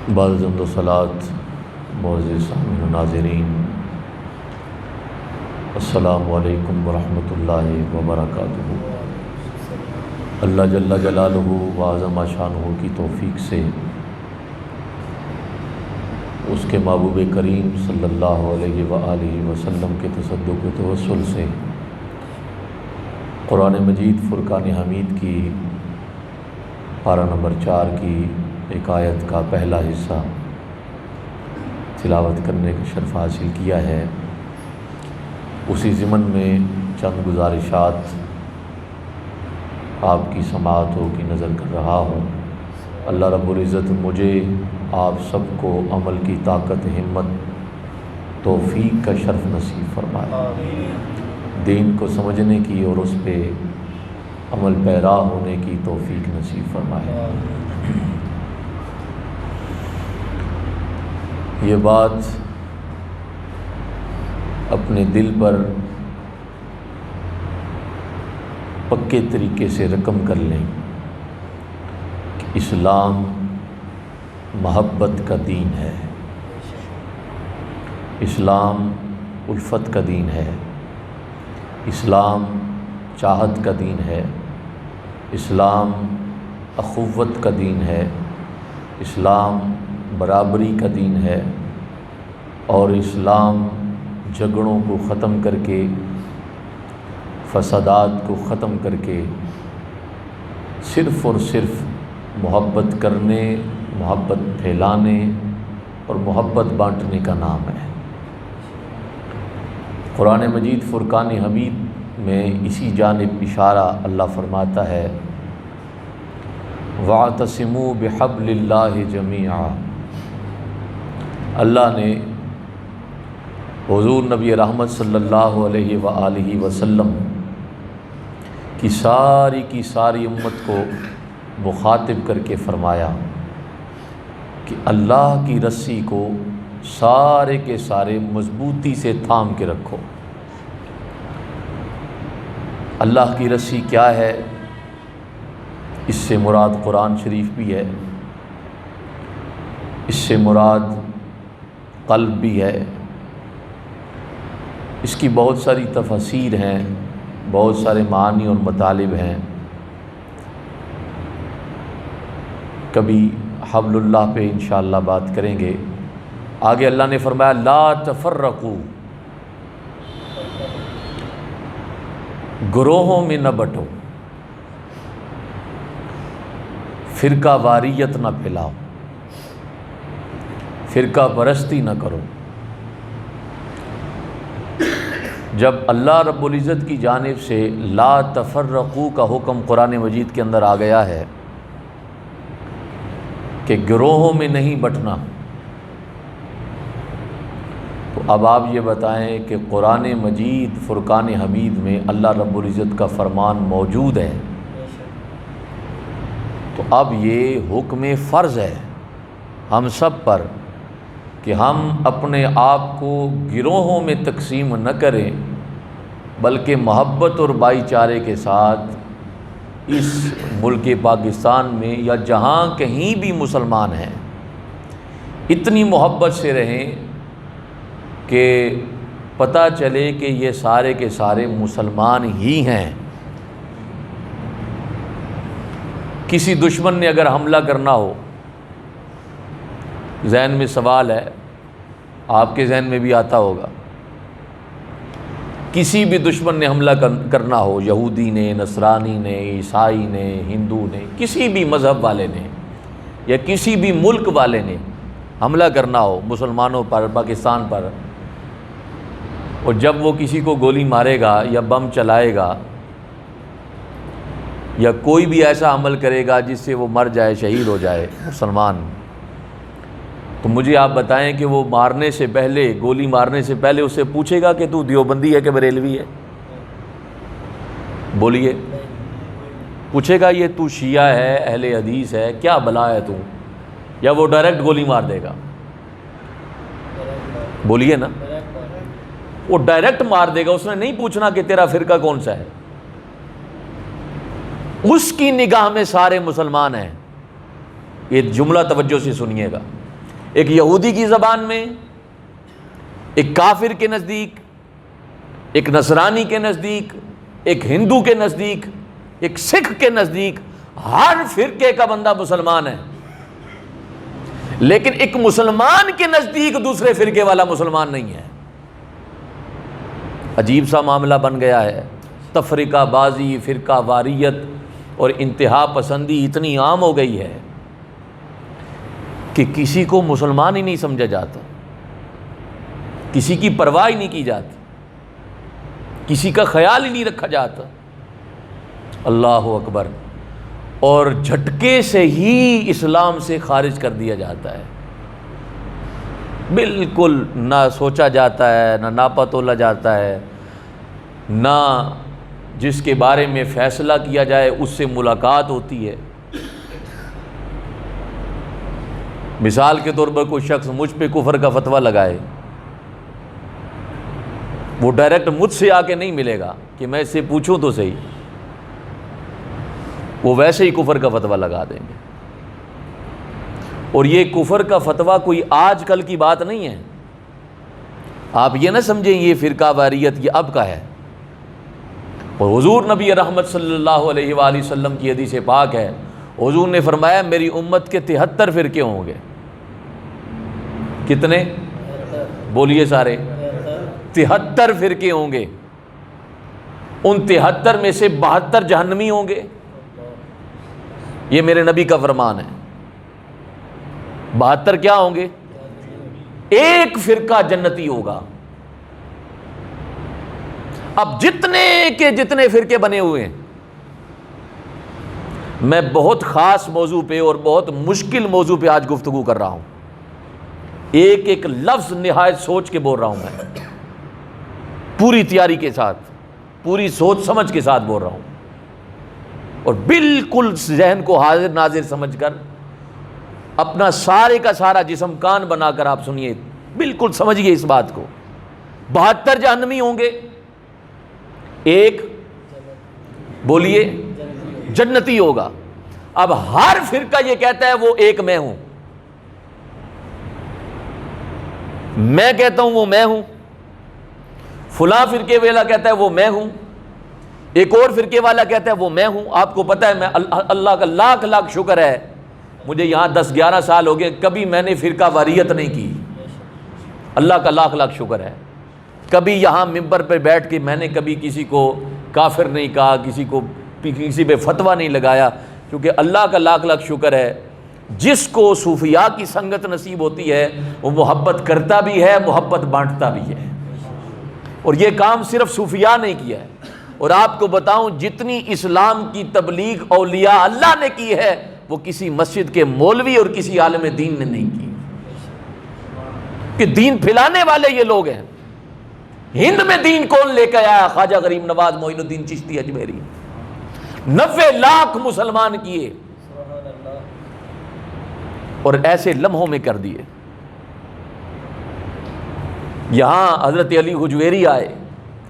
بعد حمد و صلات معزز سامعین و ناظرین، السلام علیکم ورحمۃ اللہ وبرکاتہ۔ اللہ جل جلالہ و عظم شانہ کی توفیق سے، اس کے محبوب کریم صلی اللہ علیہ وآلہ وسلم کے تصدق و توسل سے قرآن مجید فرقان حمید کی پارہ نمبر 4 کی ایک آیت کا پہلا حصہ تلاوت کرنے کا شرف حاصل کیا ہے۔ اسی ضمن میں چند گزارشات آپ کی سماعتوں کی نظر کر رہا ہوں۔ اللہ رب العزت مجھے آپ سب کو عمل کی طاقت، ہمت، توفیق کا شرف نصیب فرمائے، دین کو سمجھنے کی اور اس پہ عمل پیرا ہونے کی توفیق نصیب فرمائے۔ یہ بات اپنے دل پر پکے طریقے سے رقم کر لیں کہ اسلام محبت کا دین ہے، اسلام الفت کا دین ہے، اسلام چاہت کا دین ہے، اسلام اخوت کا دین ہے، اسلام برابری کا دین ہے، اور اسلام جھگڑوں کو ختم کر کے، فسادات کو ختم کر کے صرف اور صرف محبت کرنے، محبت پھیلانے اور محبت بانٹنے کا نام ہے۔ قرآن مجید فرقان حمید میں اسی جانب اشارہ اللہ فرماتا ہے، وَاعْتَصِمُوا بِحَبْلِ اللَّهِ جَمِيعًا۔ اللہ نے حضور نبی رحمت صلی اللہ علیہ وآلہ وسلم کی ساری امت کو مخاطب کر کے فرمایا کہ اللہ کی رسی کو سارے کے سارے مضبوطی سے تھام کے رکھو۔ اللہ کی رسی کیا ہے؟ اس سے مراد قرآن شریف بھی ہے، اس سے مراد قلب بھی ہے، اس کی بہت ساری تفاسیر ہیں، بہت سارے معانی اور مطالب ہیں۔ کبھی حبل اللہ پہ انشاءاللہ بات کریں گے۔ آگے اللہ نے فرمایا لا تفرقوا، گروہوں میں نہ بٹو، فرقہ واریت نہ پھیلاؤ، فرقہ پرستی نہ کرو۔ جب اللہ رب العزت کی جانب سے لا تفرقوا کا حکم قرآن مجید کے اندر آ گیا ہے کہ گروہوں میں نہیں بٹنا، تو اب آپ یہ بتائیں کہ قرآن مجید فرقان حمید میں اللہ رب العزت کا فرمان موجود ہے، تو اب یہ حکم فرض ہے ہم سب پر کہ ہم اپنے آپ کو گروہوں میں تقسیم نہ کریں، بلکہ محبت اور بھائی چارے کے ساتھ اس ملک پاکستان میں یا جہاں کہیں بھی مسلمان ہیں اتنی محبت سے رہیں کہ پتہ چلے کہ یہ سارے کے سارے مسلمان ہی ہیں۔ کسی دشمن نے اگر حملہ کرنا ہو، ذہن میں سوال ہے، آپ کے ذہن میں بھی آتا ہوگا، کسی بھی دشمن نے حملہ کرنا ہو، یہودی نے، نصرانی نے، عیسائی نے، ہندو نے، کسی بھی مذہب والے نے یا کسی بھی ملک والے نے حملہ کرنا ہو مسلمانوں پر، پاکستان پر، اور جب وہ کسی کو گولی مارے گا یا بم چلائے گا یا کوئی بھی ایسا عمل کرے گا جس سے وہ مر جائے، شہید ہو جائے مسلمان، تو مجھے آپ بتائیں کہ وہ مارنے سے پہلے، گولی مارنے سے پہلے اس سے پوچھے گا کہ تو دیوبندی ہے کہ بریلوی ہے؟ بولیے، پوچھے گا یہ تو شیعہ ہے، اہل حدیث ہے، کیا بلا ہے تو؟ یا وہ ڈائریکٹ گولی مار دے گا؟ بولیے نا، وہ ڈائریکٹ مار دے گا، اس نے نہیں پوچھنا کہ تیرا فرقہ کون سا ہے۔ اس کی نگاہ میں سارے مسلمان ہیں۔ یہ جملہ توجہ سے سنیے گا، ایک یہودی کی زبان میں، ایک کافر کے نزدیک، ایک نصرانی کے نزدیک، ایک ہندو کے نزدیک، ایک سکھ کے نزدیک، ہر فرقے کا بندہ مسلمان ہے، لیکن ایک مسلمان کے نزدیک دوسرے فرقے والا مسلمان نہیں ہے۔ عجیب سا معاملہ بن گیا ہے، تفرقہ بازی، فرقہ واریت اور انتہا پسندی اتنی عام ہو گئی ہے کہ کسی کو مسلمان ہی نہیں سمجھا جاتا، کسی کی پرواہ ہی نہیں کی جاتی، کسی کا خیال ہی نہیں رکھا جاتا۔ اللہ اکبر۔ اور جھٹکے سے ہی اسلام سے خارج کر دیا جاتا ہے، بالکل نہ سوچا جاتا ہے، نہ ناپا تولا جاتا ہے، نہ جس کے بارے میں فیصلہ کیا جائے اس سے ملاقات ہوتی ہے۔ مثال کے طور پر کوئی شخص مجھ پہ کفر کا فتویٰ لگائے، وہ ڈائریکٹ مجھ سے آ کے نہیں ملے گا کہ میں اس سے پوچھوں تو صحیح، وہ ویسے ہی کفر کا فتویٰ لگا دیں گے۔ اور یہ کفر کا فتویٰ کوئی آج کل کی بات نہیں ہے، آپ یہ نہ سمجھیں یہ فرقہ واریت یہ اب کا ہے۔ اور حضور نبی رحمت صلی اللہ علیہ وآلہ وسلم کی حدیث پاک ہے، حضور نے فرمایا میری امت کے 73 فرقے ہوں گے۔ کتنے؟ بولیے سارے، 73 فرقے ہوں گے۔ ان 73 میں سے 72 جہنمی ہوں گے، یہ میرے نبی کا فرمان ہے۔ 72 کیا ہوں گے؟ ایک فرقہ جنتی ہوگا۔ اب جتنے کے جتنے فرقے بنے ہوئے ہیں، میں بہت خاص موضوع پہ اور بہت مشکل موضوع پہ آج گفتگو کر رہا ہوں، ایک ایک لفظ نہایت سوچ کے بول رہا ہوں، میں پوری تیاری کے ساتھ، پوری سوچ سمجھ کے ساتھ بول رہا ہوں، اور بالکل ذہن کو حاضر ناظر سمجھ کر اپنا سارے کا سارا جسم کان بنا کر آپ سنیے، بالکل سمجھیے اس بات کو۔ 72 جہنمی ہوں گے، ایک بولیے جنتی ہوگا۔ اب ہر فرقہ یہ کہتا ہے وہ ایک میں ہوں، میں کہتا ہوں وہ میں ہوں، فلاں فرقے والا کہتا ہے وہ میں ہوں، ایک اور فرقے والا کہتا ہے وہ میں ہوں۔ آپ کو پتہ ہے میں اللہ کا لاکھ لاکھ شکر ہے، مجھے یہاں 10-11 سال ہو گئے، کبھی میں نے فرقہ واریت نہیں کی، اللہ کا لاکھ لاکھ شکر ہے۔ کبھی یہاں ممبر پہ بیٹھ کے میں نے کبھی کسی کو کافر نہیں کہا، کسی پہ فتویٰ نہیں لگایا، کیونکہ اللہ کا لاکھ لاکھ شکر ہے جس کو صوفیاء کی سنگت نصیب ہوتی ہے وہ محبت کرتا بھی ہے، محبت بانٹتا بھی ہے، اور یہ کام صرف صوفیاء نے کیا ہے۔ اور آپ کو بتاؤں جتنی اسلام کی تبلیغ اولیاء اللہ نے کی ہے وہ کسی مسجد کے مولوی اور کسی عالم دین نے نہیں کی، کہ دین پھیلانے والے یہ لوگ ہیں۔ ہند میں دین کون لے کے آیا؟ خواجہ غریب نواز معین الدین چشتی اجمیری، 90 لاکھ مسلمان کیے اور ایسے لمحوں میں کر دیے۔ یہاں حضرت علی حجویری آئے،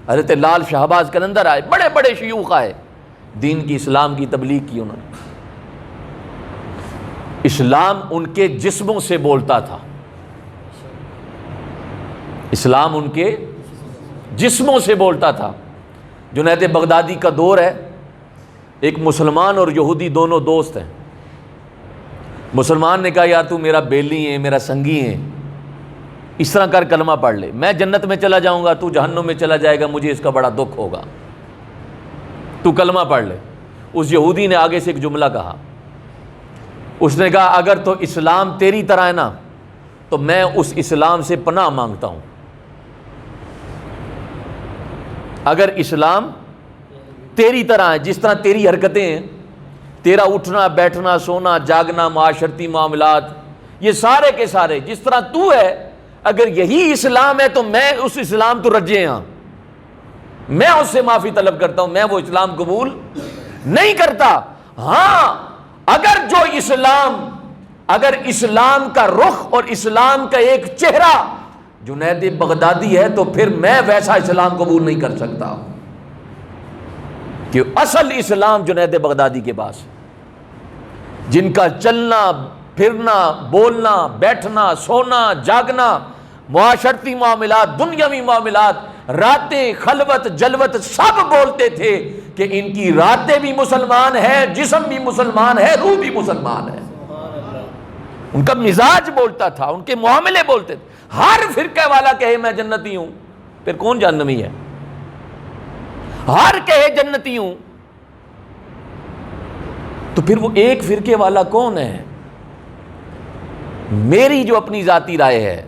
حضرت لال شہباز قلندر آئے، بڑے بڑے شیوخ آئے، دین کی اسلام کی تبلیغ کی انہوں نے۔ اسلام ان کے جسموں سے بولتا تھا، اسلام ان کے جسموں سے بولتا تھا۔ جنید بغدادی کا دور ہے، ایک مسلمان اور یہودی دونوں دوست ہیں۔ مسلمان نے کہا یار تو میرا بیلی ہے، میرا سنگی ہے، اس طرح کر کلمہ پڑھ لے، میں جنت میں چلا جاؤں گا، تو جہنم میں چلا جائے گا، مجھے اس کا بڑا دکھ ہوگا، تو کلمہ پڑھ لے۔ اس یہودی نے آگے سے ایک جملہ کہا، اس نے کہا اگر تو اسلام تیری طرح ہے نا تو میں اس اسلام سے پناہ مانگتا ہوں، اگر اسلام تیری طرح ہے، جس طرح تیری حرکتیں ہیں، تیرا اٹھنا بیٹھنا سونا جاگنا معاشرتی معاملات، یہ سارے کے سارے جس طرح تو ہے، اگر یہی اسلام ہے تو میں اس اسلام تو رجے ہاں، میں اس سے معافی طلب کرتا ہوں، میں وہ اسلام قبول نہیں کرتا۔ ہاں اگر جو اسلام، اگر اسلام کا رخ اور اسلام کا ایک چہرہ جنید بغدادی ہے تو پھر میں ویسا اسلام قبول نہیں کر سکتا، کہ اصل اسلام جنید بغدادی کے پاس، جن کا چلنا پھرنا، بولنا، بیٹھنا، سونا، جاگنا، معاشرتی معاملات، دنیاوی معاملات، راتیں، خلوت، جلوت، سب بولتے تھے کہ ان کی راتیں بھی مسلمان ہے، جسم بھی مسلمان ہے، روح بھی مسلمان ہے۔ ان کا مزاج بولتا تھا، ان کے معاملے بولتے تھے۔ ہر فرقے والا کہے میں جنتی ہوں، پھر کون جہنمی ہے؟ ہر کہے جنتی ہوں، تو پھر وہ ایک فرقے والا کون ہے؟ میری جو اپنی ذاتی رائے ہے،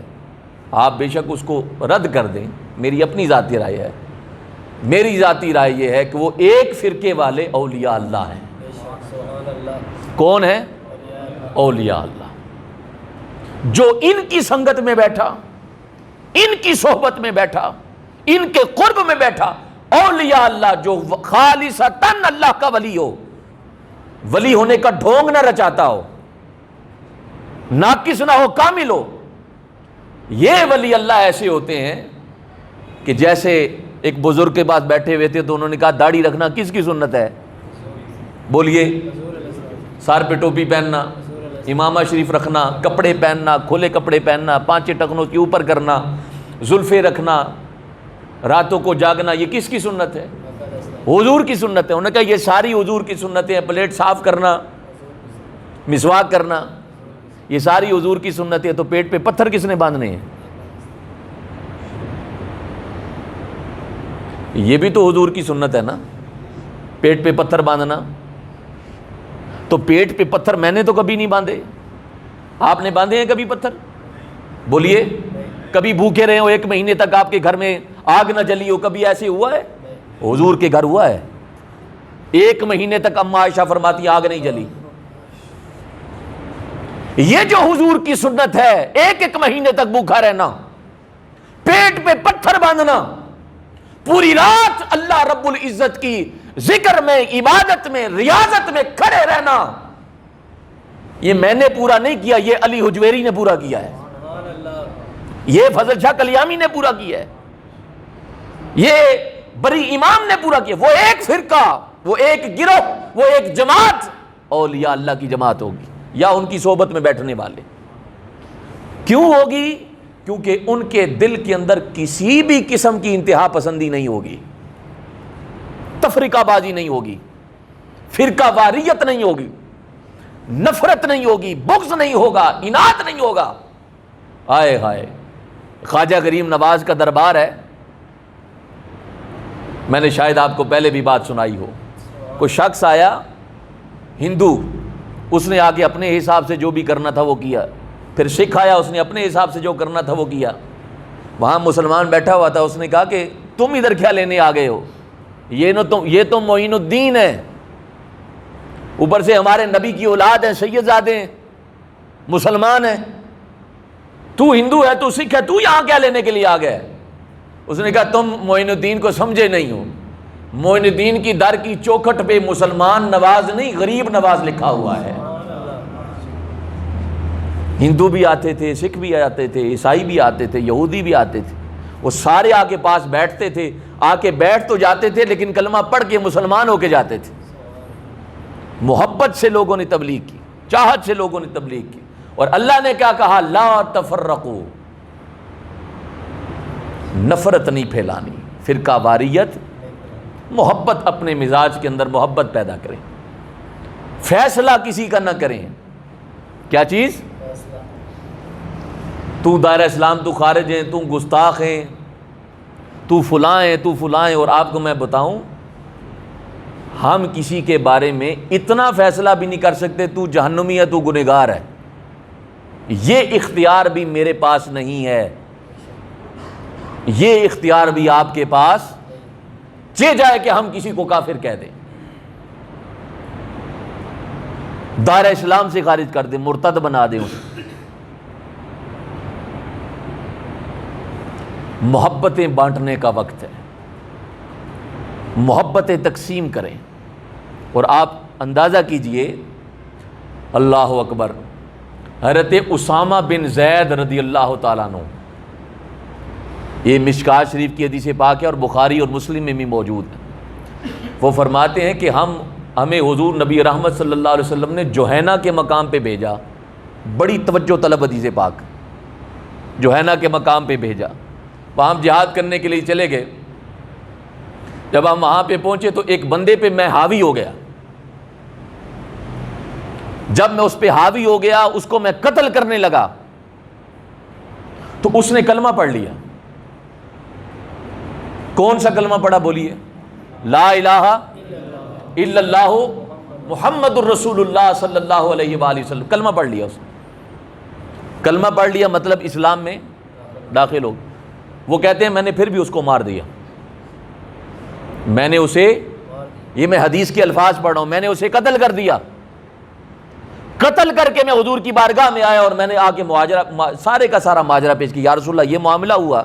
آپ بے شک اس کو رد کر دیں، میری اپنی ذاتی رائے ہے، میری ذاتی رائے یہ ہے کہ وہ ایک فرقے والے اولیاء اللہ ہیں۔ کون ہے؟ اولیاء اللہ۔ جو ان کی سنگت میں بیٹھا، ان کی صحبت میں بیٹھا، ان کے قرب میں بیٹھا، اولیاء اللہ جو خالصتاً اللہ کا ولی ہو، ولی ہونے کا ڈھونگ نہ رچاتا ہو، ناقص نہ ہو، کامل ہو، یہ ولی اللہ ایسے ہوتے ہیں کہ جیسے ایک بزرگ کے پاس بیٹھے ہوئے تھے تو انہوں نے کہا داڑھی رکھنا کس کی سنت ہے؟ بولیے۔ سر پہ ٹوپی پہننا، امامہ شریف رکھنا، کپڑے پہننا، کھلے کپڑے پہننا، 5 ٹکنوں کے اوپر کرنا، زلفیں رکھنا، راتوں کو جاگنا، یہ کس کی سنت ہے؟ حضور کی سنت ہے۔ انہوں نے کہا یہ ساری حضور کی سنتیں ہیں، پلیٹ صاف کرنا، مسواک کرنا، یہ ساری حضور کی سنتیں، تو پیٹ پہ پتھر کس نے باندھنے ہیں؟ یہ بھی تو حضور کی سنت ہے نا، پیٹ پہ پتھر باندھنا۔ تو پیٹ پہ پتھر میں نے تو کبھی نہیں باندھے، آپ نے باندھے ہیں کبھی پتھر؟ بولیے۔ کبھی بھوکے رہے ہو 1 مہینے تک، آپ کے گھر میں آگ نہ جلی ہو، کبھی ایسے ہوا ہے؟ حضور کے گھر ہوا ہے، 1 مہینے تک اماں عائشہ فرماتی آگ نہیں جلی۔ یہ جو حضور کی سنت ہے، 1 مہینے تک بھوکا رہنا، پیٹ پہ پتھر باندھنا، پوری رات اللہ رب العزت کی ذکر میں، عبادت میں، ریاضت میں کھڑے رہنا، یہ میں نے پورا نہیں کیا، یہ علی حجویری نے پورا کیا ہے، یہ فضل شاہ کلیامی نے پورا کیا ہے، یہ بری امام نے پورا کیا۔ وہ ایک فرقہ، وہ ایک گروہ، وہ ایک جماعت اولیاء اللہ کی جماعت ہوگی، یا ان کی صحبت میں بیٹھنے والے۔ کیوں ہوگی؟ کیونکہ ان کے دل کے اندر کسی بھی قسم کی انتہا پسندی نہیں ہوگی، تفرقہ بازی نہیں ہوگی، فرقہ واریت نہیں ہوگی، نفرت نہیں ہوگی، بغض نہیں ہوگا، اناد نہیں ہوگا۔ آئے ہائے، خواجہ غریب نواز کا دربار ہے، میں نے شاید آپ کو پہلے بھی بات سنائی ہو۔ کوئی شخص آیا ہندو، اس نے آگے اپنے حساب سے جو بھی کرنا تھا وہ کیا، پھر سکھ آیا، اس نے اپنے حساب سے جو کرنا تھا وہ کیا۔ وہاں مسلمان بیٹھا ہوا تھا، اس نے کہا کہ تم ادھر کیا لینے آ گئے ہو؟ یہ تو معین الدین ہے، اوپر سے ہمارے نبی کی اولاد ہیں، سید زادے ہیں، مسلمان ہیں، تو ہندو ہے، تو سکھ ہے، تو یہاں کیا لینے کے لیے آ گئے؟ اس نے کہا تم معین الدین کو سمجھے نہیں ہو، معین الدین کی در کی چوکھٹ پہ مسلمان نواز نہیں، غریب نواز لکھا ہوا ہے۔ ہندو بھی آتے تھے، سکھ بھی آتے تھے، عیسائی بھی آتے تھے، یہودی بھی آتے تھے، وہ سارے آ کے پاس بیٹھتے تھے، آ کے بیٹھ تو جاتے تھے لیکن کلمہ پڑھ کے مسلمان ہو کے جاتے تھے۔ محبت سے لوگوں نے تبلیغ کی، چاہت سے لوگوں نے تبلیغ کی، اور اللہ نے کیا کہا؟ لا تفرقوا، نفرت نہیں پھیلانی، فرقہ واریت، محبت، اپنے مزاج کے اندر محبت پیدا کریں، فیصلہ کسی کا نہ کریں۔ کیا چیز؟ تو دائرہ اسلام، تو خارج ہیں، تو گستاخ ہیں، تو فلاں ہیں، تو فلاں ہیں۔ اور آپ کو میں بتاؤں، ہم کسی کے بارے میں اتنا فیصلہ بھی نہیں کر سکتے تو جہنمی ہے، تو گنہگار ہے، یہ اختیار بھی میرے پاس نہیں ہے، یہ اختیار بھی آپ کے پاس چہ جائے کہ ہم کسی کو کافر کہہ دیں، دائرہ اسلام سے خارج کر دیں، مرتد بنا دیں اسے۔ محبتیں بانٹنے کا وقت ہے، محبتیں تقسیم کریں۔ اور آپ اندازہ کیجئے، اللہ اکبر، حضرت اسامہ بن زید رضی اللہ تعالیٰ عنہ، یہ مشکوٰۃ شریف کی حدیث پاک ہے اور بخاری اور مسلم میں بھی موجود ہے۔ وہ فرماتے ہیں کہ ہمیں حضور نبی رحمت صلی اللہ علیہ وسلم نے جوہینہ کے مقام پہ بھیجا، بڑی توجہ طلب حدیث پاک، جوہینہ کے مقام پہ بھیجا، وہاں ہم جہاد کرنے کے لیے چلے گئے۔ جب ہم وہاں پہ پہنچے تو ایک بندے پہ میں حاوی ہو گیا۔ جب میں اس پہ حاوی ہو گیا، اس کو میں قتل کرنے لگا تو اس نے کلمہ پڑھ لیا۔ کون سا کلمہ پڑھا بولیے؟ لا الہ الا اللہ محمد الرسول اللہ صلی اللہ علیہ وآلہ وسلم، کلمہ پڑھ لیا اس نے۔ کلمہ پڑھ لیا مطلب اسلام میں داخل ہو۔ وہ کہتے ہیں میں نے پھر بھی اس کو مار دیا، میں نے اسے، یہ میں حدیث کے الفاظ پڑھ رہا ہوں، میں نے اسے قتل کر دیا۔ قتل کر کے میں حضور کی بارگاہ میں آیا اور میں نے آ کے سارے کا سارا ماجرا پیش کیا، یا رسول اللہ یہ معاملہ ہوا،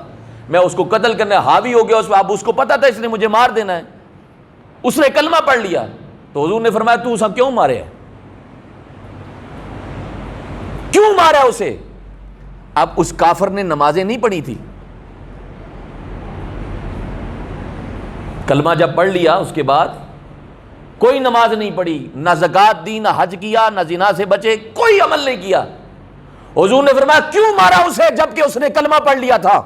میں اس کو قتل کرنے حاوی ہو گیا اس پہ، اب اس کو پتا تھا اس نے مجھے مار دینا ہے، اس نے کلمہ پڑھ لیا۔ تو حضور نے فرمایا تو اسے کیوں مارے ہے؟ کیوں مارا اسے؟ اب اس کافر نے نمازیں نہیں پڑھی تھی، کلمہ جب پڑھ لیا اس کے بعد کوئی نماز نہیں پڑھی، نہ زکوٰۃ دی، نہ حج کیا، نہ زنا سے بچے، کوئی عمل نہیں کیا۔ حضور نے فرمایا کیوں مارا اسے جبکہ اس نے کلمہ پڑھ لیا تھا؟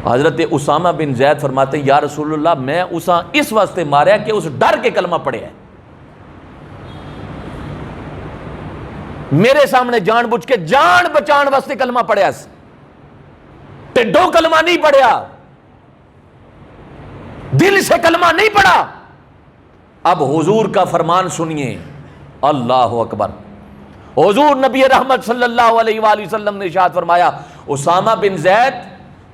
حضرت اسامہ بن زید فرماتے ہیں یا رسول اللہ میں اسا اس واسطے مارا کہ اس ڈر کے کلمہ پڑھے ہے، میرے سامنے جان بوجھ کے جان بچان واسطے کلمہ پڑھیا، ٹڈوں کلمہ نہیں پڑھیا، دل سے کلمہ نہیں پڑھا۔ اب حضور کا فرمان سنیے، اللہ اکبر۔ حضور نبی رحمت صلی اللہ علیہ وآلہ وسلم نے ارشاد فرمایا اسامہ بن زید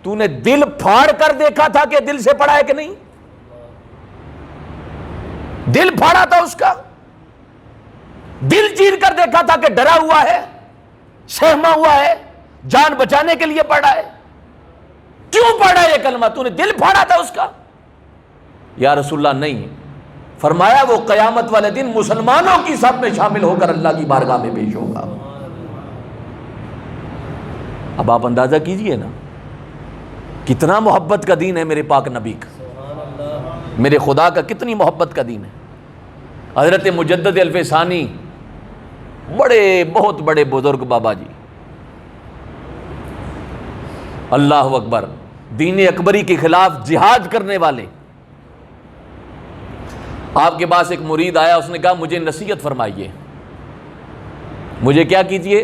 تو نے دل پھاڑ کر دیکھا تھا کہ دل سے پڑھا ہے کہ نہیں؟ دل پھاڑا تھا اس کا، دل چیر کر دیکھا تھا کہ ڈرا ہوا ہے، سہما ہوا ہے، جان بچانے کے لیے پڑھا ہے؟ کیوں پڑھا یہ کلمہ؟ تو نے دل پھاڑا تھا اس کا؟ یا رسول اللہ نہیں۔ فرمایا وہ قیامت والے دن مسلمانوں کی صف میں شامل ہو کر اللہ کی بارگاہ میں پیش ہوگا۔ اب آپ اندازہ کیجئے نا کتنا محبت کا دین ہے میرے پاک نبی کا، میرے خدا کا کتنی محبت کا دین ہے۔ حضرت مجدد الف ثانی بہت بڑے بزرگ بابا جی، اللہ اکبر، دین اکبری کے خلاف جہاد کرنے والے۔ آپ کے پاس ایک مرید آیا، اس نے کہا مجھے نصیحت فرمائیے، مجھے کیا کیجئے؟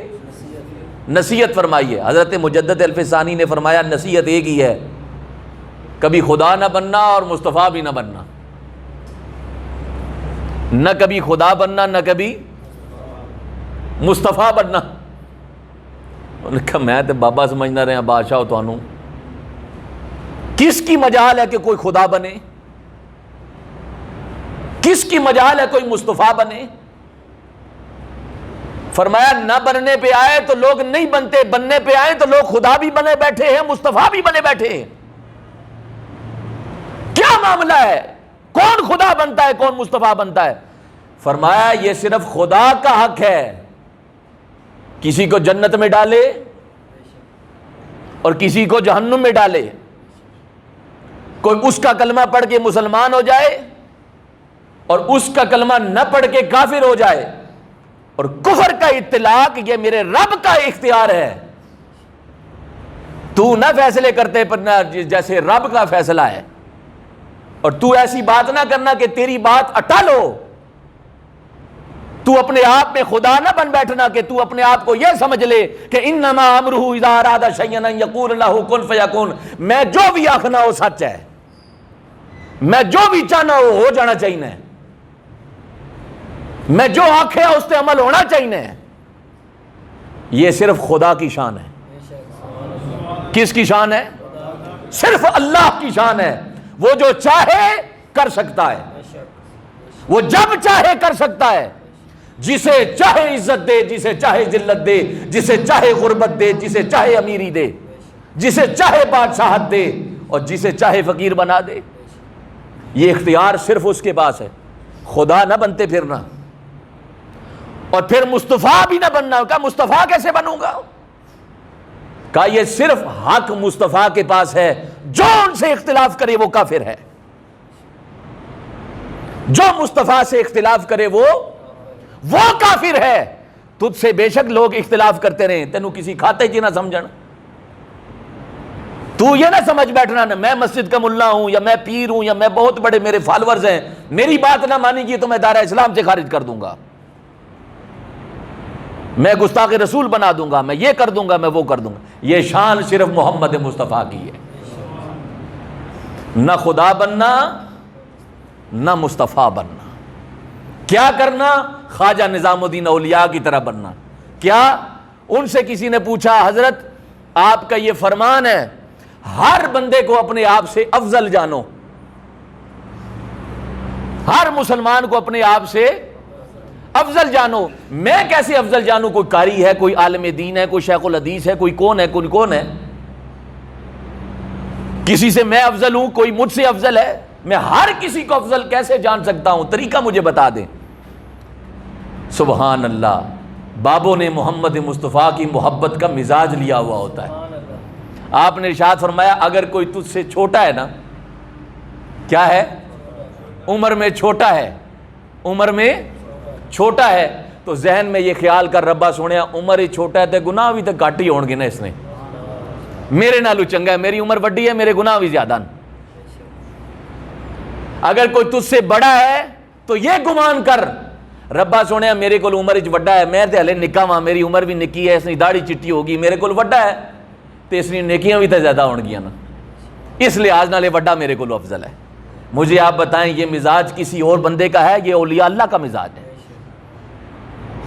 نصیحت فرمائیے۔ حضرت مجدد الف ثانی نے فرمایا نصیحت ایک ہی ہے، کبھی خدا نہ بننا اور مصطفیٰ بھی نہ بننا، نہ کبھی خدا بننا نہ کبھی مصطفیٰ بننا۔ انہوں نے کہا میں تو بابا سمجھنا رہے ہیں بادشاہ ہو تو کس کی مجال ہے کہ کوئی خدا بنے؟ کس کی مجال ہے کوئی مصطفیٰ بنے؟ فرمایا نہ بننے پہ آئے تو لوگ نہیں بنتے، بننے پہ آئے تو لوگ خدا بھی بنے بیٹھے ہیں، مصطفیٰ بھی بنے بیٹھے ہیں۔ کیا معاملہ ہے؟ کون خدا بنتا ہے، کون مصطفیٰ بنتا ہے؟ فرمایا یہ صرف خدا کا حق ہے، کسی کو جنت میں ڈالے اور کسی کو جہنم میں ڈالے۔ کوئی اس کا کلمہ پڑھ کے مسلمان ہو جائے اور اس کا کلمہ نہ پڑھ کے کافر ہو جائے، اور کفر کا اطلاق یہ میرے رب کا اختیار ہے، تو نہ فیصلے کرتے پر نہ جیسے رب کا فیصلہ ہے، اور تو ایسی بات نہ کرنا کہ تیری بات اٹل ہو، تو اپنے آپ میں خدا نہ بن بیٹھنا کہ تو اپنے آپ کو یہ سمجھ لے کہ انما امرہ اذا اراد شیئا ان یقول لہ کن فیکون، میں جو بھی آخنا وہ سچ ہے، میں جو بھی چاہنا وہ ہو جانا چاہیے، میں جو آنکھیں اس پہ عمل ہونا چاہیے۔ یہ صرف خدا کی شان ہے۔ کس کی شان ہے؟ صرف اللہ کی شان ہے۔ وہ جو چاہے کر سکتا ہے، وہ جب چاہے کر سکتا ہے، جسے چاہے عزت دے، جسے چاہے ذلت دے، جسے چاہے غربت دے، جسے چاہے امیری دے، جسے چاہے بادشاہت دے اور جسے چاہے فقیر بنا دے۔ یہ اختیار صرف اس کے پاس ہے۔ خدا نہ بنتے پھرنا، اور پھر مصطفیٰ بھی نہ بننا۔ کہا مصطفیٰ کیسے بنوں گا؟ کہا یہ صرف حق مصطفیٰ کے پاس ہے، جو ان سے اختلاف کرے وہ کافر ہے، جو مصطفیٰ سے اختلاف کرے وہ کافر ہے. تجھ سے بے شک لوگ اختلاف کرتے رہے, تینوں کسی کھاتے جی نہ سمجھنا. تو یہ نہ سمجھ بیٹھنا نا میں مسجد کا ملا ہوں یا میں پیر ہوں یا میں بہت بڑے میرے فالورز ہیں, میری بات نہ مانی گی تو میں دائرہ اسلام سے خارج کر دوں گا, میں گستاخ رسول بنا دوں گا, میں یہ کر دوں گا, میں وہ کر دوں گا. یہ شان صرف محمد مصطفیٰ کی ہے. نہ خدا بننا نہ مصطفیٰ بننا. کیا کرنا؟ خواجہ نظام الدین اولیاء کی طرح بننا. کیا؟ ان سے کسی نے پوچھا حضرت آپ کا یہ فرمان ہے ہر بندے کو اپنے آپ سے افضل جانو, ہر مسلمان کو اپنے آپ سے افضل جانو. میں کیسے افضل جانوں؟ کوئی قاری ہے, کوئی عالم دین ہے, کوئی شیخ الحدیث ہے, کوئی کون ہے, کوئی کون ہے؟ کسی سے میں افضل ہوں, کوئی مجھ سے افضل ہے؟ میں ہر کسی کو افضل کیسے جان سکتا ہوں؟ طریقہ مجھے بتا دیں. سبحان اللہ. بابوں نے محمد مصطفیٰ کی محبت کا مزاج لیا ہوا ہوتا ہے. آپ نے ارشاد فرمایا اگر کوئی تجھ سے چھوٹا ہے نا, کیا ہے؟ عمر میں چھوٹا ہے, عمر میں چھوٹا ہے, تو ذہن میں یہ خیال کر ربا سونے عمر ہی چھوٹا ہے تے گناہ بھی تے گھٹ ہی ہون گے نا, اس نے میرے نالو چنگا ہے, میری عمر وڈی ہے, میرے گناہ بھی زیادہ. اگر کوئی تجھ سے بڑا ہے تو یہ گمان کر ربا سونے میرے کو عمر وچ وڈا ہے, میں تے ہلے نکا ہاں, میری عمر بھی نکی ہے, اس نے داڑھی چٹی ہوگی, میرے کو وڈا ہے تے اس نے نیکیاں بھی تے زیادہ ہون گیاں نا, اس لحاظ نالے وڈا میرے کو افضل ہے. مجھے آپ بتائیں یہ مزاج کسی اور بندے کا ہے؟ یہ اولیاء اللہ کا مزاج ہے.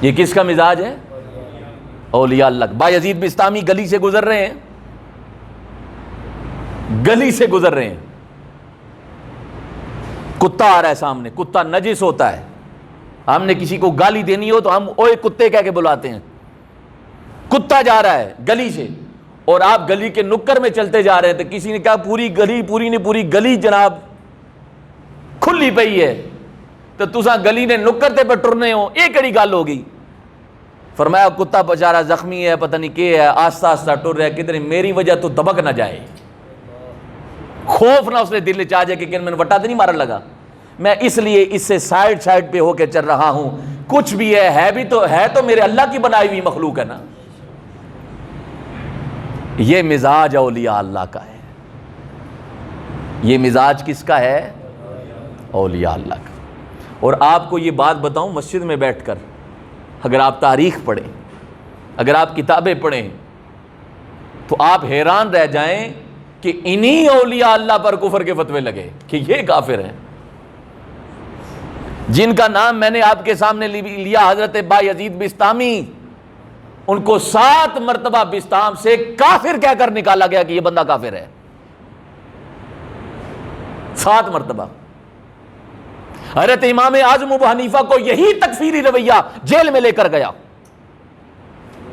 یہ کس کا مزاج ہے؟ اولیاء اللہ. بایزید بستامی گلی سے گزر رہے ہیں, گلی سے گزر رہے ہیں, کتا آ رہا ہے سامنے. کتا نجس ہوتا ہے, ہم نے کسی کو گالی دینی ہو تو ہم اوئے کتے کہہ کے بلاتے ہیں. کتا جا رہا ہے گلی سے اور آپ گلی کے نکر میں چلتے جا رہے ہیں, تو کسی نے کہا پوری گلی, پوری نہیں پوری گلی جناب کھلی پئی ہے, تو تساں گلی نے نکر تے پہ ٹرنے ہو, یہ کڑی گل ہو گئی؟ فرمایا کتا بچارا زخمی ہے, پتہ نہیں کیا ہے, آہستہ آہستہ ٹر رہا ہے, کدھر میری وجہ تو دبک نہ جائے, خوف نہ اس نے دل چاہ جائے کہ میں نے وٹا تو نہیں مارن لگا, میں اس لیے اس سے سائڈ سائڈ پہ ہو کے چل رہا ہوں. کچھ بھی ہے بھی تو ہے تو میرے اللہ کی بنائی ہوئی مخلوق ہے نا. یہ مزاج اولیاء اللہ کا ہے. یہ مزاج کس کا ہے؟ اولیاء اللہ کا. اور آپ کو یہ بات بتاؤں, مسجد میں بیٹھ کر اگر آپ تاریخ پڑھیں, اگر آپ کتابیں پڑھیں, تو آپ حیران رہ جائیں کہ انہی اولیاء اللہ پر کفر کے فتوے لگے کہ یہ کافر ہیں. جن کا نام میں نے آپ کے سامنے لیا, حضرت بایزید بستامی, ان کو 7 مرتبہ بستام سے کافر کہہ کر نکالا گیا کہ یہ بندہ کافر ہے. 7 مرتبہ. حضرت امام اعظم ابو حنیفہ کو یہی تکفیری رویہ جیل میں لے کر گیا.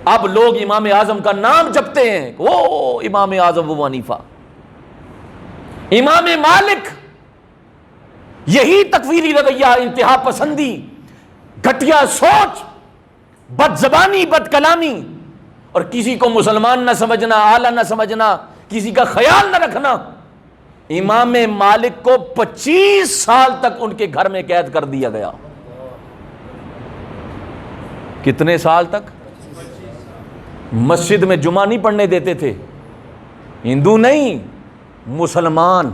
اب لوگ امام اعظم کا نام جپتے ہیں, او امام اعظم ابو حنیفہ. امام مالک یہی تکفیری رویہ, انتہا پسندی, گھٹیا سوچ, بد زبانی, بد کلامی, اور کسی کو مسلمان نہ سمجھنا, اعلیٰ نہ سمجھنا, کسی کا خیال نہ رکھنا. امام مالک کو 25 سال تک ان کے گھر میں قید کر دیا گیا. کتنے سال تک؟ مسجد میں جمعہ نہیں پڑھنے دیتے تھے, ہندو نہیں مسلمان.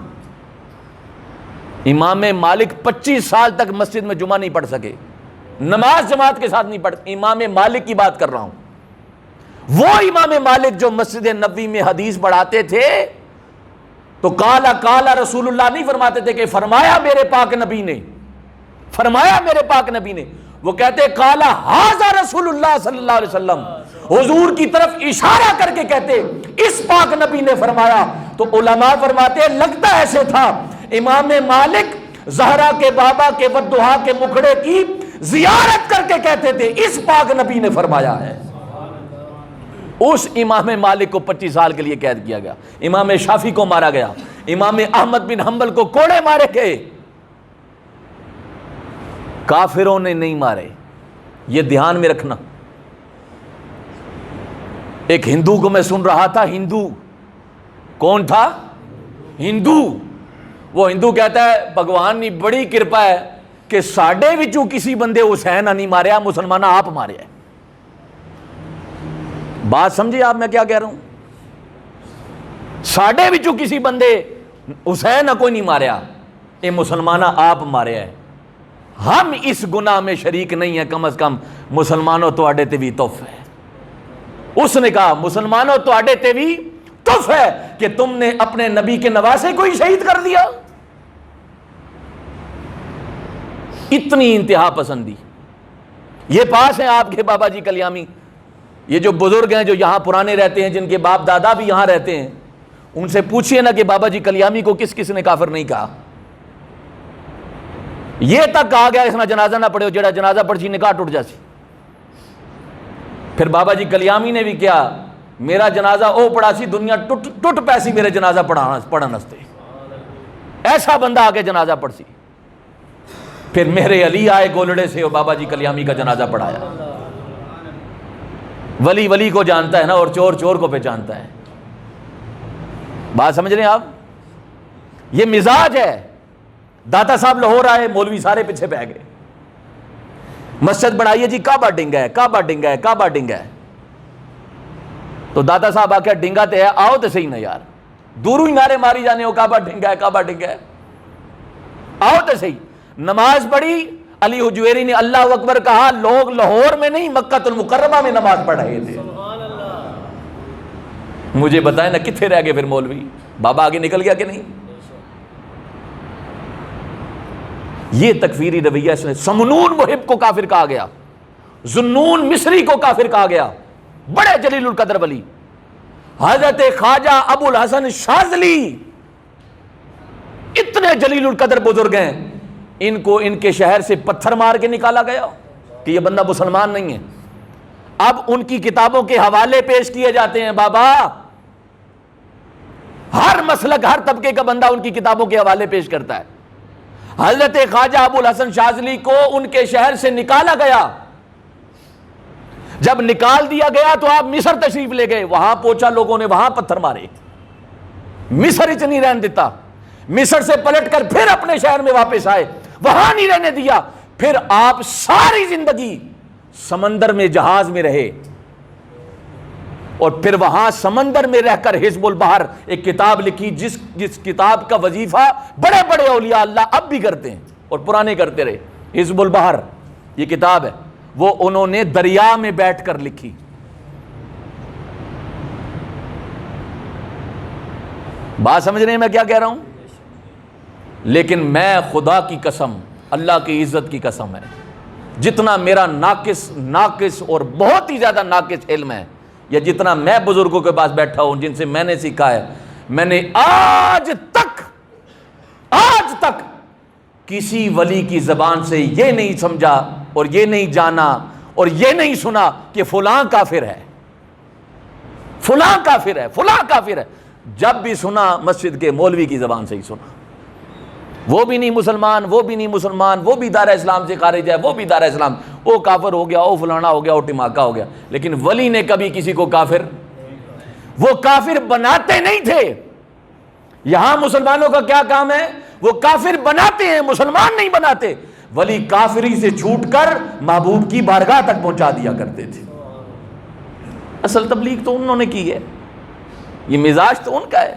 امام مالک 25 سال تک مسجد میں جمعہ نہیں پڑھ سکے, نماز جماعت کے ساتھ نہیں پڑھتے. امام مالک کی بات کر رہا ہوں. وہ امام مالک جو مسجد نبوی میں حدیث پڑھاتے تھے تو کالا کالا رسول اللہ نہیں فرماتے تھے کہ فرمایا میرے پاک نبی نے, فرمایا میرے پاک نبی نے. وہ کہتے کالا ھذا رسول اللہ صلی اللہ علیہ وسلم, حضور کی طرف اشارہ کر کے کہتے اس پاک نبی نے فرمایا. تو علماء فرماتے لگتا ایسے تھا امام مالک زہرا کے بابا کے والضحیٰ کے مکھڑے کی زیارت کر کے کہتے تھے اس پاک نبی نے فرمایا ہے. اس امام مالک کو 25 سال کے لیے قید کیا گیا. امام شافعی کو مارا گیا, امام احمد بن حنبل کو کوڑے مارے گئے. کافروں نے نہیں مارے, یہ دھیان میں رکھنا. ایک ہندو کو میں سن رہا تھا, ہندو کون تھا؟ ہندو. وہ ہندو کہتا ہے بھگوان کی بڑی کرپا ہے, کہ ساڈے وچوں کسی بندے حسین نہیں ماریا، مسلمانہ آپ ماریا ہے۔ بات سمجھے آپ میں کیا کہہ رہا ہوں؟ ساڈے وچوں کسی بندے حسین کوئی نہیں ماریا، یہ مسلمانہ آپ ماریا ہے۔ ہم اس گناہ میں شریک نہیں ہیں، کم از کم مسلمانوں تواڈے تے بھی توف ہے۔ اس نے کہا مسلمانوں تواڈے تے بھی توف ہے کہ تم نے اپنے نبی کے نواسے کو ہی شہید کر دیا۔ اتنی انتہا پسندی۔ یہ پاس ہیں آپ کے بابا جی کلیامی، یہ جو بزرگ ہیں جو یہاں پرانے رہتے ہیں، جن کے باپ دادا بھی یہاں رہتے ہیں، ان سے پوچھئے نا کہ بابا جی کلیامی کو کس کس نے کافر نہیں کہا۔ یہ تک کہا گیا اس نے جنازہ نہ پڑھے، جڑا جنازہ پڑھ سی نکاح ٹوٹ جاسی۔ پھر بابا جی کلیامی نے بھی کیا، میرا جنازہ او پڑھا سی، دنیا ٹوٹ پیسی میرے جنازہ پڑھن ہستے، ایسا بندہ آ کے جنازہ پڑھ سی۔ پھر میرے علی آئے گولڑے سے اور بابا جی کلیامی کا جنازہ پڑھایا۔ ولی ولی کو جانتا ہے نا، اور چور چور کو پہچانتا ہے۔ بات سمجھ رہے ہیں آپ؟ یہ مزاج ہے۔ داتا صاحب لاہور آئے، مولوی سارے پیچھے پہ گئے، مسجد بنائیے جی، کعبہ ڈنگا ہے، کعبہ ڈنگا ہے، کعبہ ڈنگا ہے۔ تو داتا صاحب آ کے ڈنگا تے ہے، آؤ تو صحیح نا یار، دوروں ہی نعرے ماری جانے ہو کعبہ ڈنگا ہے، کعبہ ڈنگا ہے، آؤ تو صحیح۔ نماز پڑھی، علی حجویری نے اللہ اکبر کہا، لوگ لاہور میں نہیں مکہ المکرمہ میں نماز پڑھ رہے تھے۔ مجھے بتائیں نا کتنے رہ گئے پھر مولوی؟ بابا آگے نکل گیا کہ نہیں؟ یہ تکفیری رویہ اس نے۔ سمنون محب کو کافر کہا گیا، ذنون مصری کو کافر کہا گیا، بڑے جلیل القدر ولی۔ حضرت خواجہ ابو الحسن شاذلی اتنے جلیل القدر بزرگ ہیں، ان کو ان کے شہر سے پتھر مار کے نکالا گیا کہ یہ بندہ مسلمان نہیں ہے۔ اب ان کی کتابوں کے حوالے پیش کیے جاتے ہیں۔ بابا ہر مسلک، ہر طبقے کا بندہ ان کی کتابوں کے حوالے پیش کرتا ہے۔ حضرت خواجہ ابو الحسن شاذلی کو ان کے شہر سے نکالا گیا۔ جب نکال دیا گیا تو آپ مصر تشریف لے گئے، وہاں پہنچا، لوگوں نے وہاں پتھر مارے، مصر ہی نہیں رہنے دیتا۔ مصر سے پلٹ کر پھر اپنے شہر میں واپس آئے، وہاں نہیں رہنے دیا۔ پھر آپ ساری زندگی سمندر میں جہاز میں رہے، اور پھر وہاں سمندر میں رہ کر حزب البحر ایک کتاب لکھی، جس کتاب کا وظیفہ بڑے بڑے اولیاء اللہ اب بھی کرتے ہیں اور پرانے کرتے رہے۔ حزب البحر یہ کتاب ہے، وہ انہوں نے دریا میں بیٹھ کر لکھی۔ بات سمجھ رہے ہیں میں کیا کہہ رہا ہوں؟ لیکن میں خدا کی قسم، اللہ کی عزت کی قسم ہے، جتنا میرا ناقص اور بہت ہی زیادہ ناقص علم ہے، یا جتنا میں بزرگوں کے پاس بیٹھا ہوں جن سے میں نے سیکھا ہے، میں نے آج تک کسی ولی کی زبان سے یہ نہیں سمجھا اور یہ نہیں جانا اور یہ نہیں سنا کہ فلاں کافر ہے، فلاں کافر ہے، فلاں کافر ہے۔ جب بھی سنا مسجد کے مولوی کی زبان سے ہی سنا۔ وہ بھی نہیں مسلمان، وہ بھی نہیں مسلمان، وہ بھی دار اسلام سے خارج ہے، وہ بھی دار اسلام، وہ کافر ہو گیا، وہ فلانا ہو گیا، وہ ٹماکا ہو گیا۔ لیکن ولی نے کبھی کسی کو کافر، وہ کافر بناتے نہیں تھے۔ یہاں مسلمانوں کا کیا کام ہے؟ وہ کافر بناتے ہیں، مسلمان نہیں بناتے۔ ولی کافری سے چھوٹ کر محبوب کی بارگاہ تک پہنچا دیا کرتے تھے۔ اصل تبلیغ تو انہوں نے کی ہے، یہ مزاج تو ان کا ہے۔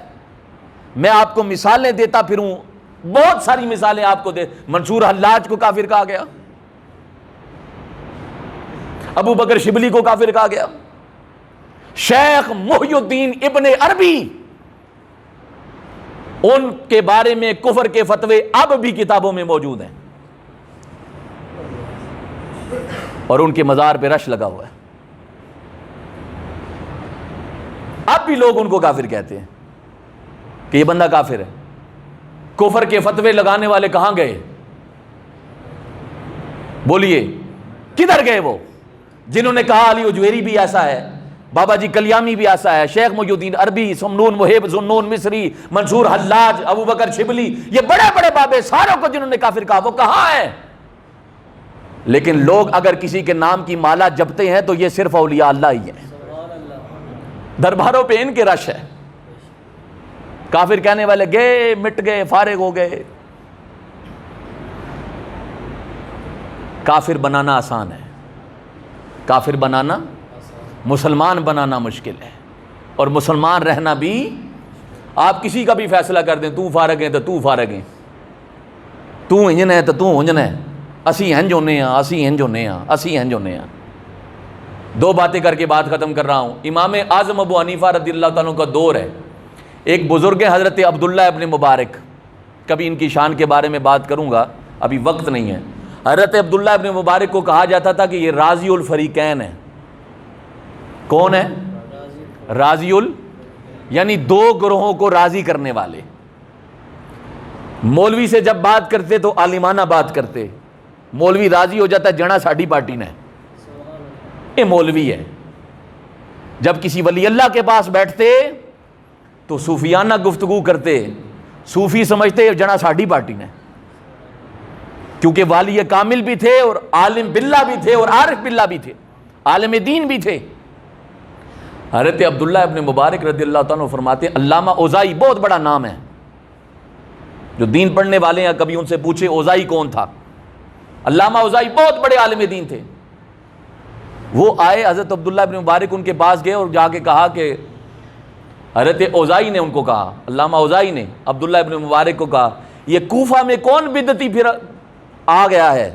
میں آپ کو مثالیں دیتا پھروں، بہت ساری مثالیں آپ کو دے۔ منصور حلاج کو کافر کہا گیا، ابو بکر شبلی کو کافر کہا گیا، شیخ محی الدین ابن عربی، ان کے بارے میں کفر کے فتوے اب بھی کتابوں میں موجود ہیں، اور ان کے مزار پہ رش لگا ہوا ہے۔ اب بھی لوگ ان کو کافر کہتے ہیں کہ یہ بندہ کافر ہے۔ کفر کے فتوے لگانے والے کہاں گئے؟ بولیے کدھر گئے وہ جنہوں نے کہا علی حجویری بھی ایسا ہے، بابا جی کلیامی بھی ایسا ہے، شیخ محی الدین عربی، سمنون محب، ذنون مصری، منصور حلاج، ابو بکر شبلی، یہ بڑے بڑے بابے ساروں کو جنہوں نے کافر کہا، وہ کہاں ہیں؟ لیکن لوگ اگر کسی کے نام کی مالا جپتے ہیں تو یہ صرف اولیاء اللہ ہی ہیں۔ درباروں پہ ان کے رش ہے، کافر کہنے والے گئے، مٹ گئے، فارغ ہو گئے۔ کافر بنانا آسان ہے، کافر بنانا، مسلمان بنانا مشکل ہے، اور مسلمان رہنا بھی، آپ کسی کا بھی فیصلہ کر دیں، تو فارغ ہیں تو تو فارغ ہیں، تو انجن ہے تو تو انجن ہے، اسی ہنج ہونے ہیں، اسی ہنج ہونے ہیں، اسی ہنج ہونے ہیں۔ دو باتیں کر کے بات ختم کر رہا ہوں۔ امام اعظم ابو حنیفہ رضی اللہ تعالیٰ کا دور ہے، ایک بزرگ حضرت عبداللہ ابن مبارک، کبھی ان کی شان کے بارے میں بات کروں گا، ابھی وقت نہیں ہے۔ حضرت عبداللہ ابن مبارک کو کہا جاتا تھا کہ یہ راضی الفریقین ہے۔ کون ہے؟ راضی یعنی دو گروہوں کو راضی کرنے والے۔ مولوی سے جب بات کرتے تو عالمانہ بات کرتے، مولوی راضی ہو جاتا جنا ساڑھی پارٹی نے، یہ مولوی ہے۔ جب کسی ولی اللہ کے پاس بیٹھتے تو صوفیانہ گفتگو کرتے، صوفی سمجھتے جنا ساڑھی پارٹی نے، کیونکہ والی کامل بھی تھے اور عالم باللہ بھی تھے اور عارف باللہ بھی تھے، عالم دین بھی تھے۔ حضرت عبداللہ ابن مبارک رضی اللہ تعالیٰ فرماتے، علامہ اوزائی بہت بڑا نام ہے، جو دین پڑھنے والے ہیں کبھی ان سے پوچھے اوزائی کون تھا، علامہ اوزائی بہت بڑے عالم دین تھے۔ وہ آئے، حضرت عبداللہ ابن مبارک ان کے پاس گئے اور جا کے کہا کہ حضرت اوزائی نے ان کو کہا، علامہ اوزائی نے عبداللہ ابن مبارک کو کہا، یہ کوفہ میں کون بدعتی پھر آ گیا ہے؟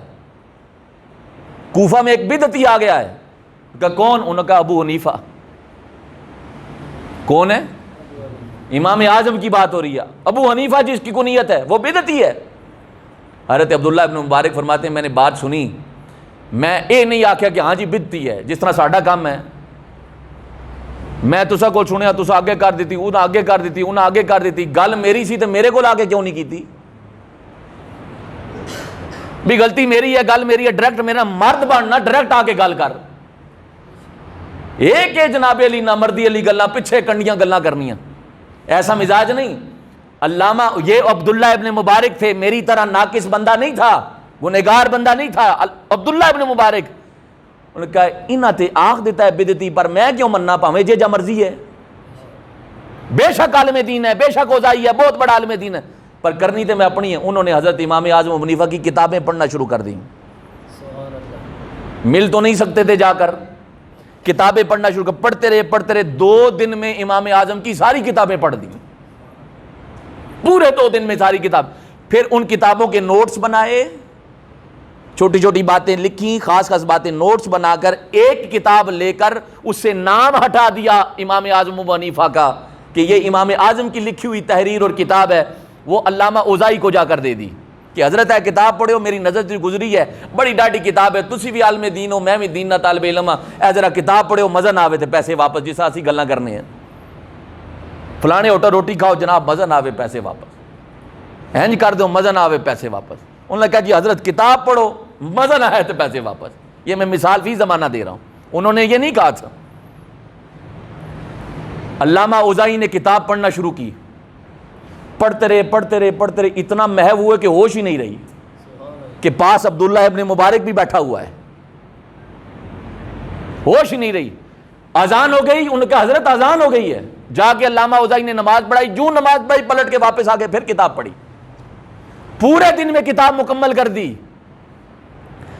کوفہ میں ایک بدعتی آ گیا ہے۔ کہا کون؟ انہوں نے کہا ابو حنیفہ۔ کون ہے؟ امام اعظم کی بات ہو رہی ہے، ابو حنیفہ جس کی کنیت ہے وہ بدعتی ہے۔ حضرت عبداللہ ابن مبارک فرماتے ہیں میں نے بات سنی، میں یہ نہیں آکھیا کہ ہاں جی بدعتی ہے، جس طرح ساڈا کام ہے، میں تسا کو سنیا تسا آگے کر دیتی، انہیں آگے کر دیتی، انہیں آگے کر دیتی، گل میری سی تو میرے کو آگے کیوں نہیں کیتی؟ بھی غلطی میری ہے، گل میری ہے، ڈائریکٹ میرا مرد بننا، ڈائریکٹ آ کے گل کر۔ ایک جناب علی نہ مردی علی گلاں پیچھے کنڈیاں گلاں کرنیاں، ایسا مزاج نہیں۔ علامہ یہ عبداللہ ابن مبارک تھے، میری طرح ناقص بندہ نہیں تھا، گنہگار بندہ نہیں تھا۔ عبداللہ ابن مبارک انہوں نے کہا انہاں تے آخ دیتا ہے بدعتی، پر میں کیوں مننا پاویں جے جا مرضی ہے۔ بے شک عالم دین ہے، بے شک اوزائی ہے، بہت بڑا عالم دین ہے، پر کرنی تے میں اپنی ہے۔ انہوں نے حضرت امام اعظم ابو حنیفہ کی کتابیں پڑھنا شروع کر دیں، مل تو نہیں سکتے تھے، جا کر کتابیں پڑھنا شروع کر، پڑھتے رہے 2 دن میں امام اعظم کی ساری کتابیں پڑھ دی، پورے 2 دن میں ساری کتاب۔ پھر ان کتابوں کے نوٹس بنائے، چھوٹی چھوٹی باتیں لکھی، خاص خاص باتیں نوٹس بنا کر ایک کتاب لے کر اس سے نام ہٹا دیا امام اعظم ابو حنیفہ کا کہ یہ امام اعظم کی لکھی ہوئی تحریر اور کتاب ہے، وہ علامہ اوزائی کو جا کر دے دی کہ حضرت ہے کتاب پڑھو، میری نظر سے گزری ہے، بڑی ڈاڈی کتاب ہے، تسی بھی عالم دین ہو، میں بھی دین دا طالب علم ہاں، اے ذرا کتاب پڑھو، مزہ نہ آوے تے پیسے واپس، جس اسی گلاں کرنے ہیں، فلانے ہوٹل روٹی کھاؤ جناب مزہ نہ آوے پیسے واپس، اینج کر دو مزہ نہ آوے پیسے واپس۔ انہوں نے کہا جی حضرت کتاب پڑھو، مزہ نہ آئے تو پیسے واپس۔ یہ میں مثال فی زمانہ دے رہا ہوں، انہوں نے یہ نہیں کہا تھا۔ علامہ اوزائی نے کتاب پڑھنا شروع کی، پڑھتے رہے، اتنا محو ہوئے کہ ہوش ہی نہیں رہی کہ پاس عبداللہ ابن مبارک بھی بیٹھا ہوا ہے، ہوش ہی نہیں رہی۔ اذان ہو گئی، ان کا حضرت اذان ہو گئی ہے، جا کے علامہ اوزائی نے نماز پڑھائی، جو نماز پڑھائی پلٹ کے واپس آ گئے، پھر کتاب پڑھی، پورے دن میں کتاب مکمل کر دی۔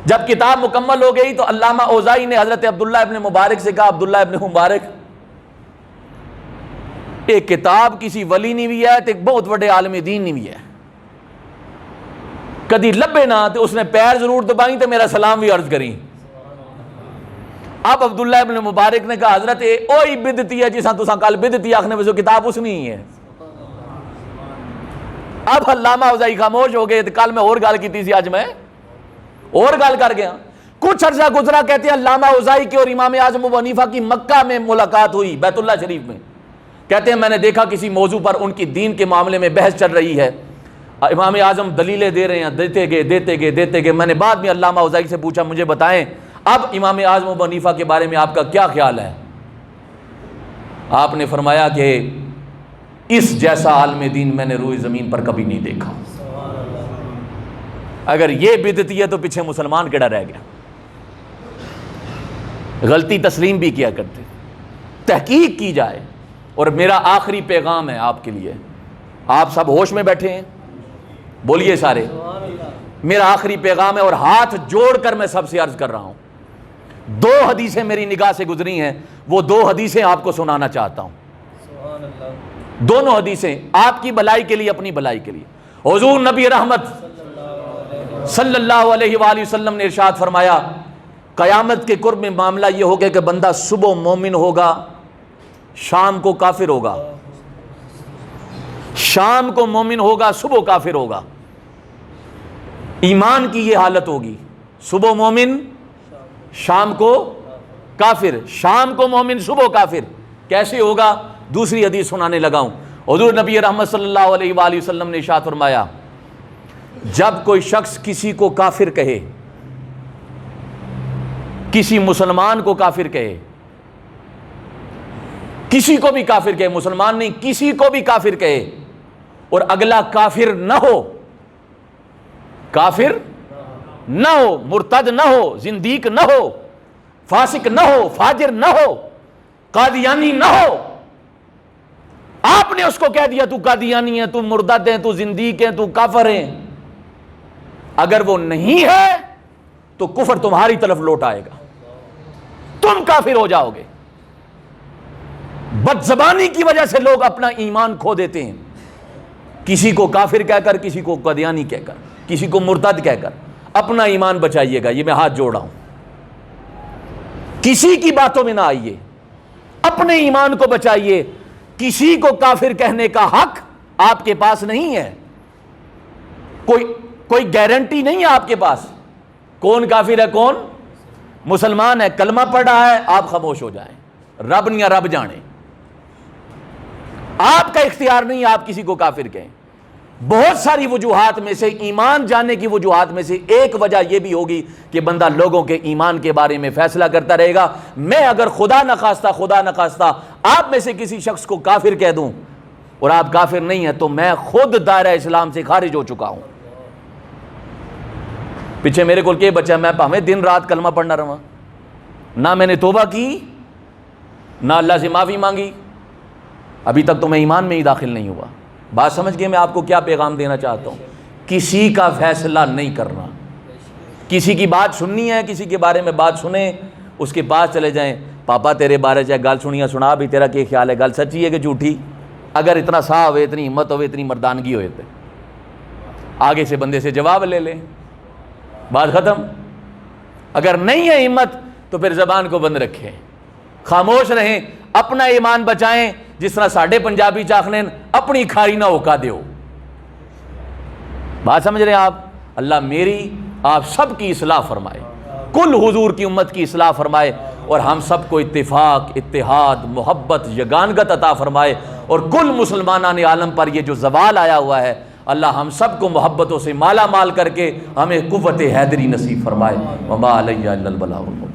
جب کتاب مکمل ہو گئی تو علامہ اوزائی نے حضرت عبداللہ ابن مبارک سے کہا، عبداللہ ابن مبارک ایک کتاب کسی ولی نہیں بھی ہے تو ایک بہت بڑے عالم دین نہیں بھی ہے، کدی لبے نہ تو اس نے پیر ضرور دبائیں تو میرا سلام بھی عرض کریں۔ اب عبداللہ ابن مبارک نے کہا حضرت اوہی بدعتی ہے جساں تساں کل بدعتی آکھنے میں کتاب اس نہیں ہے۔ اب علامہ اوزائی خاموش ہو گئے، تو کل میں اور گل کی تھی، آج میں اور گل کر گیا۔ کچھ عرصہ گزرا، کہتے ہیں علامہ اوزائی کی اور امام اعظم ابو حنیفہ کی مکہ میں ملاقات ہوئی، بیت اللہ شریف میں۔ کہتے ہیں میں نے دیکھا کسی موضوع پر ان کی دین کے معاملے میں بحث چل رہی ہے، امام اعظم دلیلیں دے رہے ہیں، دیتے گئے۔ میں نے بعد میں علامہ اوزائی سے پوچھا مجھے بتائیں اب امام اعظم ابو حنیفہ کے بارے میں آپ کا کیا خیال ہے؟ آپ نے فرمایا کہ اس جیسا عالم دین میں نے روئے زمین پر کبھی نہیں دیکھا۔ اگر یہ بدعتی ہے تو پیچھے مسلمان کیڑا رہ گیا؟ غلطی تسلیم بھی کیا کرتے، تحقیق کی جائے۔ اور میرا آخری پیغام ہے آپ کے لیے، آپ سب ہوش میں بیٹھے ہیں، بولیے سارے، میرا آخری پیغام ہے، اور ہاتھ جوڑ کر میں سب سے عرض کر رہا ہوں، 2 حدیثیں میری نگاہ سے گزری ہیں، وہ 2 حدیثیں آپ کو سنانا چاہتا ہوں۔ سبحان اللہ۔ دونوں حدیثیں آپ کی بھلائی کے لیے، اپنی بھلائی کے لیے۔ حضور نبی رحمت صلی اللہ علیہ وآلہ وسلم نے ارشاد فرمایا، قیامت کے قرب میں معاملہ یہ ہوگا کہ بندہ صبح مومن ہوگا، شام کو کافر ہوگا، شام کو مومن ہوگا، صبح کافر ہوگا۔ ایمان کی یہ حالت ہوگی، صبح مومن، شام کو کافر، شام کو مومن، صبح کافر۔ کیسے ہوگا؟ دوسری حدیث سنانے لگا ہوں۔ حضور نبی رحمت صلی اللہ علیہ وآلہ وسلم نے ارشاد فرمایا، جب کوئی شخص کسی کو کافر کہے، کسی مسلمان کو کافر کہے، کسی کو بھی کافر کہے، مسلمان نہیں، کسی کو بھی کافر کہے، اور اگلا کافر نہ ہو، کافر نہ ہو، مرتد نہ ہو، زندیق نہ ہو، فاسق نہ ہو، فاجر نہ ہو، قادیانی نہ ہو، آپ نے اس کو کہہ دیا تو قادیانی ہے، تو مرتد ہے، تو زندیق ہے، تو کافر ہے، اگر وہ نہیں ہے تو کفر تمہاری طرف لوٹ آئے گا، تم کافر ہو جاؤ گے۔ بد زبانی کی وجہ سے لوگ اپنا ایمان کھو دیتے ہیں، کسی کو کافر کہہ کر، کسی کو قادیانی کہہ کر، کسی کو مرتد کہہ کر۔ اپنا ایمان بچائیے گا، یہ میں ہاتھ جوڑ رہا ہوں، کسی کی باتوں میں نہ آئیے، اپنے ایمان کو بچائیے۔ کسی کو کافر کہنے کا حق آپ کے پاس نہیں ہے، کوئی گارنٹی نہیں ہے آپ کے پاس۔ کون کافر ہے، کون مسلمان ہے، کلمہ پڑھ رہا ہے، آپ خاموش ہو جائیں، رب یا رب جانے، آپ کا اختیار نہیں ہے آپ کسی کو کافر کہیں۔ بہت ساری وجوہات میں سے، ایمان جاننے کی وجوہات میں سے ایک وجہ یہ بھی ہوگی کہ بندہ لوگوں کے ایمان کے بارے میں فیصلہ کرتا رہے گا۔ میں اگر خدا نخواستہ آپ میں سے کسی شخص کو کافر کہہ دوں اور آپ کافر نہیں ہیں، تو میں خود دائرہ اسلام سے خارج ہو چکا ہوں۔ پیچھے میرے کو کیا بچہ، میں پاویں دن رات کلمہ پڑھنا رہا، نہ میں نے توبہ کی، نہ اللہ سے معافی مانگی، ابھی تک تو میں ایمان میں ہی داخل نہیں ہوا۔ بات سمجھ گئے میں آپ کو کیا پیغام دینا چاہتا ہوں؟ کسی کا فیصلہ نہیں کرنا، کسی کی بات سننی ہے، کسی کے بارے میں بات سنیں، اس کے پاس چلے جائیں، پاپا تیرے بارے چاہے گل سنیا سنا بھی، تیرا کیا خیال ہے، گل سچی ہے کہ جھوٹی؟ اگر اتنا صاف ہوئے، اتنی ہمت ہوئے، اتنی مردانگی ہوئے تو آگے سے بندے سے جواب لے لیں، بات ختم۔ اگر نہیں ہے ہمت تو پھر زبان کو بند رکھیں، خاموش رہیں، اپنا ایمان بچائیں۔ جس طرح ساڈے پنجابی چاخنے اپنی کھاری نہ اوکا دیو، بات سمجھ رہے ہیں آپ؟ اللہ میری آپ سب کی اصلاح فرمائے، کل حضور کی امت کی اصلاح فرمائے، اور ہم سب کو اتفاق، اتحاد، محبت، یگانگت عطا فرمائے، اور کل مسلمانان عالم پر یہ جو زوال آیا ہوا ہے، اللہ ہم سب کو محبتوں سے مالا مال کر کے ہمیں قوت حیدری نصیب فرمائے۔ وما علیہ الا البلاغ المبین۔